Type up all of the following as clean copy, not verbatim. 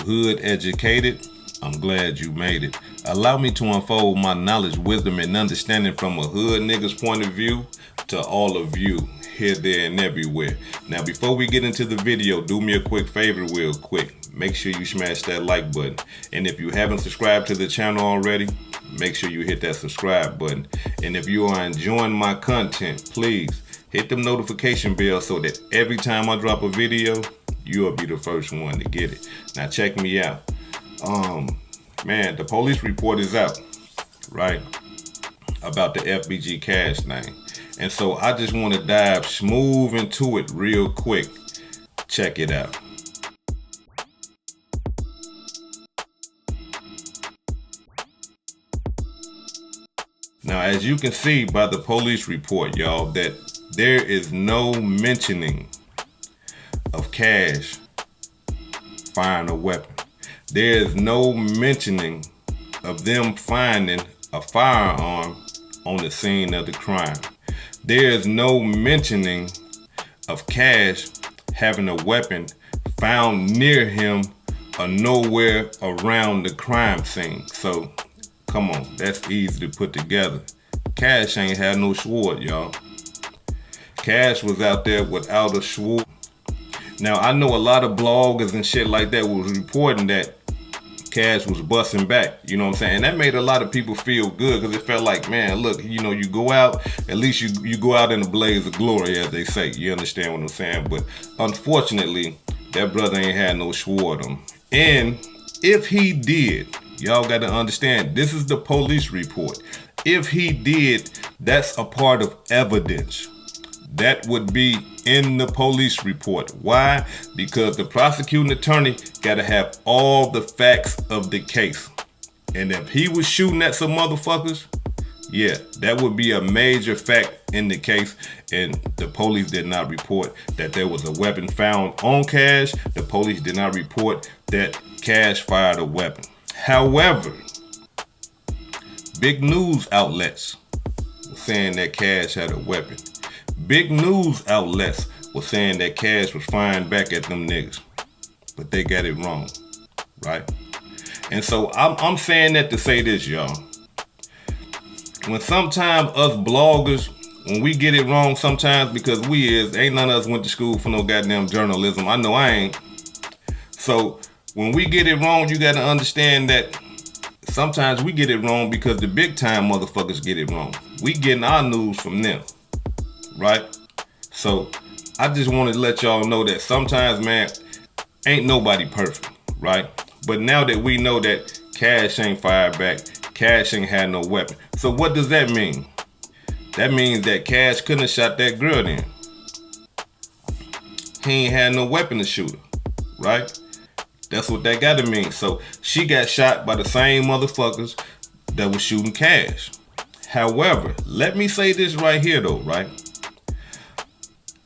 hood educated, I'm glad you made it. Allow me to unfold my knowledge, wisdom, and understanding from a hood nigga's point of view to all of you, here, there, and everywhere. Now, before we get into the video, do me a quick favor real quick. Make sure you smash that like button. And if you haven't subscribed to the channel already, make sure you hit that subscribe button. And if you are enjoying my content, please hit the notification bell so that every time I drop a video, you'll be the first one to get it. Now check me out. Man, the police report is out, right? About the FBG Cash thing. And so I just want to dive smooth into it real quick. Check it out. Now, as you can see by the police report, y'all, that there is no mentioning of Cash firing a weapon. There is no mentioning of them finding a firearm on the scene of the crime. There is no mentioning of Cash having a weapon found near him or nowhere around the crime scene. So, come on, that's easy to put together. Cash ain't had no sword, y'all. Cash was out there without a sword. Now, I know a lot of bloggers and shit like that was reporting that Cash was busting back, you know what I'm saying? And that made a lot of people feel good because it felt like, man, look, you know, you go out, at least you go out in a blaze of glory, as they say. You understand what I'm saying? But unfortunately, that brother ain't had no sword on him. And if he did, y'all got to understand, this is the police report. If he did, that's a part of evidence. That would be in the police report. Why? Because the prosecuting attorney got to have all the facts of the case. And if he was shooting at some motherfuckers, yeah, that would be a major fact in the case. And the police did not report that there was a weapon found on Cash. The police did not report that Cash fired a weapon. However, big news outlets were saying that Cash had a weapon. Big news outlets were saying that Cash was firing back at them niggas. But they got it wrong, right? And so I'm saying that to say this, y'all. When sometimes us bloggers, when we get it wrong sometimes, because ain't none of us went to school for no goddamn journalism. I know I ain't. So when we get it wrong, you got to understand that sometimes we get it wrong because the big time motherfuckers get it wrong. We getting our news from them, right? So I just wanted to let y'all know that sometimes, man, ain't nobody perfect, right? But now that we know that Cash ain't fired back, Cash ain't had no weapon. So what does that mean? That means that Cash couldn't have shot that girl then. He ain't had no weapon to shoot her, right? That's what that gotta mean. So she got shot by the same motherfuckers that was shooting Cash. However, let me say this right here though, right?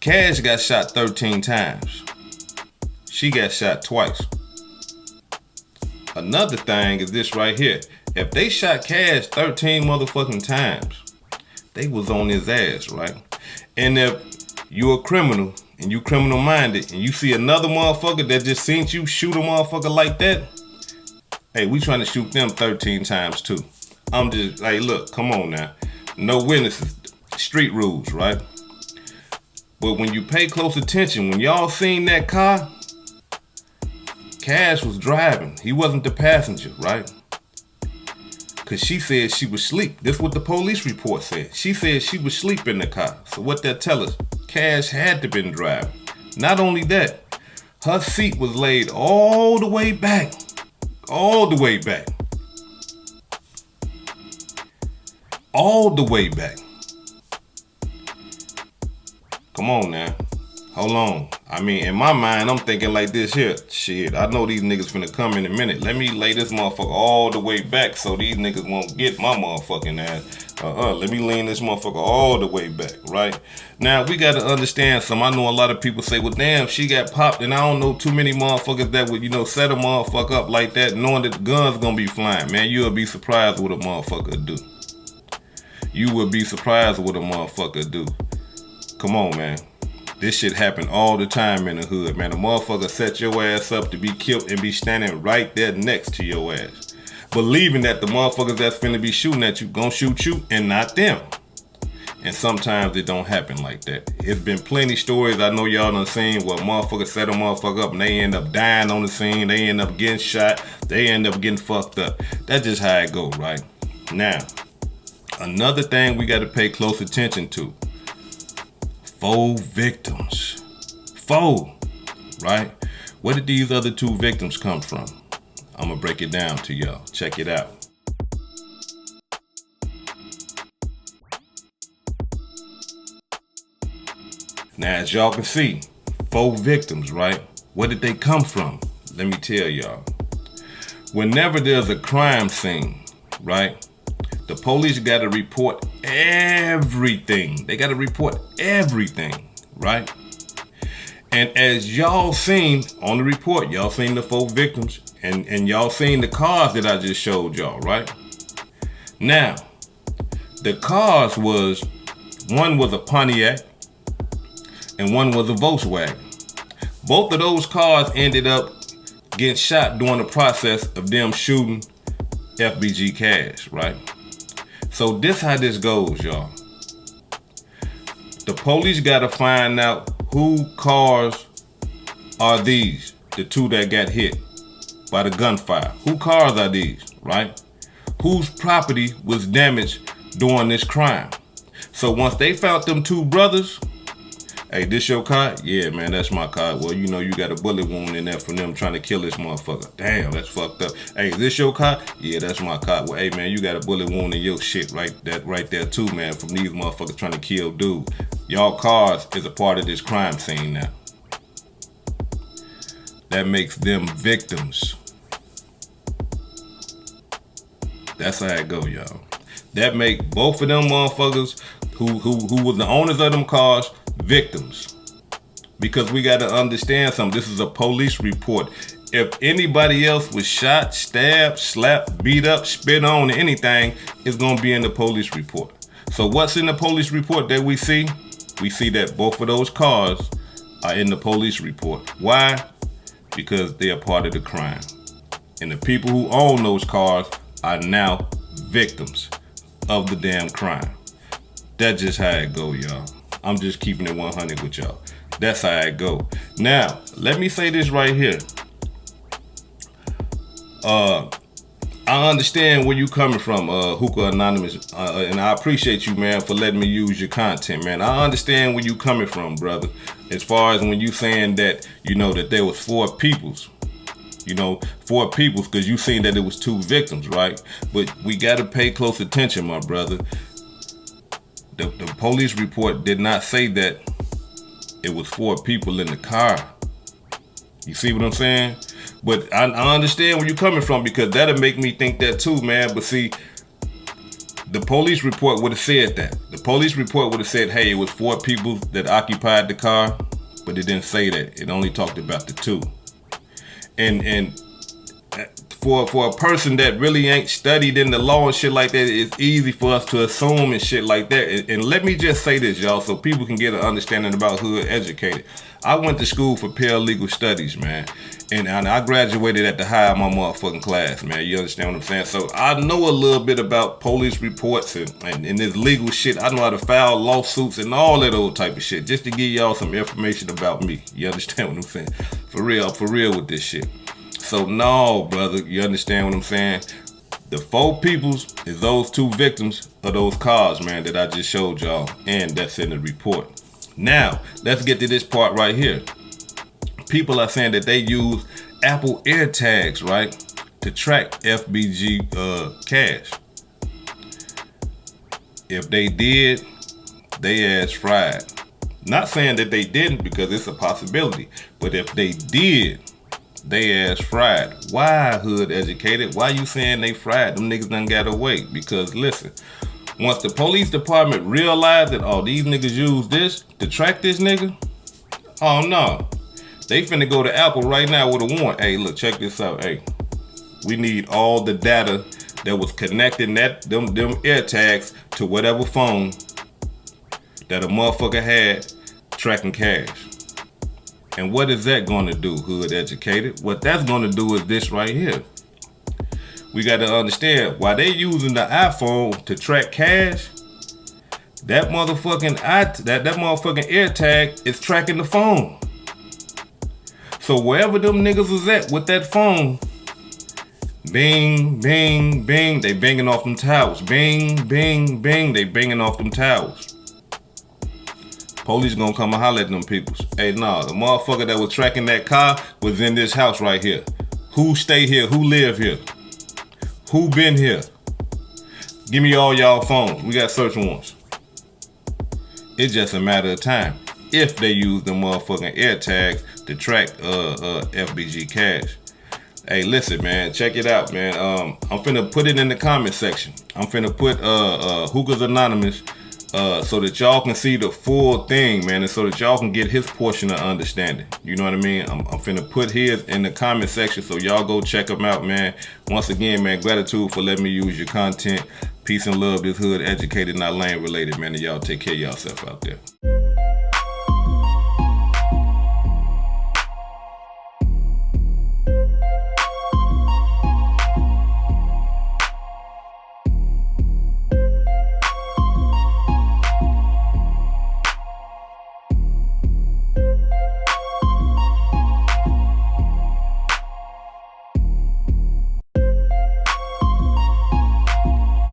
Cash got shot 13 times. She got shot twice. Another thing is this right here. If they shot Cash 13 motherfucking times, they was on his ass, right? And if you're a criminal and you criminal minded and you see another motherfucker that just seen you shoot a motherfucker like that, hey, we trying to shoot them 13 times too. I'm just like, look, come on now. No witnesses, street rules, right? But when you pay close attention, when y'all seen that car, Cash was driving. He wasn't the passenger, right? Because she said she was asleep. This is what the police report said. She said she was asleep in the car. So what that tell us? Cash had to been driving. Not only that, her seat was laid all the way back. All the way back. All the way back. Come on now. Hold on. I mean, in my mind, I'm thinking like this here. Shit, I know these niggas finna come in a minute. Let me lay this motherfucker all the way back so these niggas won't get my motherfucking ass. Let me lean this motherfucker all the way back, right? Now, we gotta understand something. I know a lot of people say, well, damn, she got popped, and I don't know too many motherfuckers that would, set a motherfucker up like that, knowing that the gun's gonna be flying. Man, you'll be surprised what a motherfucker do. You will be surprised what a motherfucker do. Come on, man. This shit happen all the time in the hood, man. A motherfucker set your ass up to be killed and be standing right there next to your ass, believing that the motherfuckers that's finna be shooting at you gonna shoot you and not them. And sometimes it don't happen like that. It's been plenty stories I know y'all done seen where motherfuckers set a motherfucker up and they end up dying on the scene. They end up getting shot. They end up getting fucked up. That's just how it go, right? Now, another thing we got to pay close attention to. 4 victims. 4, right? Where did these other 2 victims come from? I'm going to break it down to y'all. Check it out. Now, as y'all can see, 4 victims, right? Where did they come from? Let me tell y'all. Whenever there's a crime scene, right? The police got to report everything. They got to report everything, right? And as y'all seen on the report, y'all seen the 4 victims and y'all seen the cars that I just showed y'all, right? Now, the cars was, one was a Pontiac and one was a Volkswagen. Both of those cars ended up getting shot during the process of them shooting FBG Cash, right? So this how this goes, y'all. The police gotta find out who cars are these, the 2 that got hit by the gunfire. Who cars are these, right? Whose property was damaged during this crime? So once they found them 2 brothers, hey, this your car? Yeah, man, that's my car. Well, you know, you got a bullet wound in there from them trying to kill this motherfucker. Damn, that's fucked up. Hey, is this your car? Yeah, that's my car. Well, hey, man, you got a bullet wound in your shit right there too, man, from these motherfuckers trying to kill dude. Y'all cars is a part of this crime scene now. That makes them victims. That's how it go, y'all. That make both of them motherfuckers who was the owners of them cars victims. Because we got to understand something. This is a police report. If anybody else was shot, stabbed, slapped, beat up, spit on, or anything, it's going to be in the police report. So what's in the police report that we see? We see that both of those cars are in the police report. Why? Because they are part of the crime. And the people who own those cars are now victims of the damn crime. That's just how it go, y'all. I'm just keeping it 100 with y'all. That's how it go. Now, let me say this right here. I understand where you coming from, Hookah Anonymous, and I appreciate you, man, for letting me use your content, man. I understand where you coming from, brother. As far as when you saying that, you know, that there was 4 peoples. You know, 4 peoples, because you seen that it was 2 victims, right? But we got to pay close attention, my brother. The police report did not say that it was 4 people in the car. You see what I'm saying? But I understand where you're coming from, because that'll make me think that too, man. But see, the police report would have said that. The police report would have said, hey, it was 4 people that occupied the car, but it didn't say that. It only talked about the 2. And for a person that really ain't studied in the law and shit like that, it's easy for us to assume and shit like that. And let me just say this, y'all, so people can get an understanding about hood educated. I went to school for paralegal studies, man. And I graduated at the high of my motherfucking class, man. You understand what I'm saying? So I know a little bit about police reports and this legal shit. I know how to file lawsuits and all of those type of shit, just to give y'all some information about me. You understand what I'm saying? For real with this shit. So no, brother, you understand what I'm saying? The 4 peoples is those 2 victims of those cars, man, that I just showed y'all, and that's in the report. Now, let's get to this part right here. People are saying that they use Apple AirTags, right, to track FBG Cash. If they did, they ass fried. Not saying that they didn't, because it's a possibility, but if they did, they ass fried. Why, hood educated? Why you saying they fried? Them niggas done got away. Because listen, once the police department realized that, oh, these niggas use this to track this nigga, oh no, they finna go to Apple right now with a warrant. Hey, look, check this out. Hey, we need all the data that was connecting them AirTags to whatever phone that a motherfucker had tracking cash. And what is that going to do, hood educated? What that's going to do is this right here. We got to understand, while they using the iPhone to track cash, that motherfucking that motherfucking AirTag is tracking the phone. So wherever them niggas is at with that phone, bing, bing, bing, they banging off them towers. Bing, bing, bing, they banging off them towers. Police gonna come and holler at them peoples. Hey, nah, the motherfucker that was tracking that car was in this house right here. Who stay here? Who live here? Who been here? Give me all y'all phones. We got search warrants. It's just a matter of time if they use the motherfucking AirTags to track FBG Cash. Hey, listen, man, check it out, man. I'm finna put it in the comment section. I'm finna put Hookah's Anonymous so that y'all can see the full thing, man, and so that y'all can get his portion of understanding. You know what I mean? I'm finna put his in the comment section, so y'all go check him out, man. Once again, man, gratitude for letting me use your content. Peace and love. This hood educated, not lane related, man, and y'all take care of yourself out there.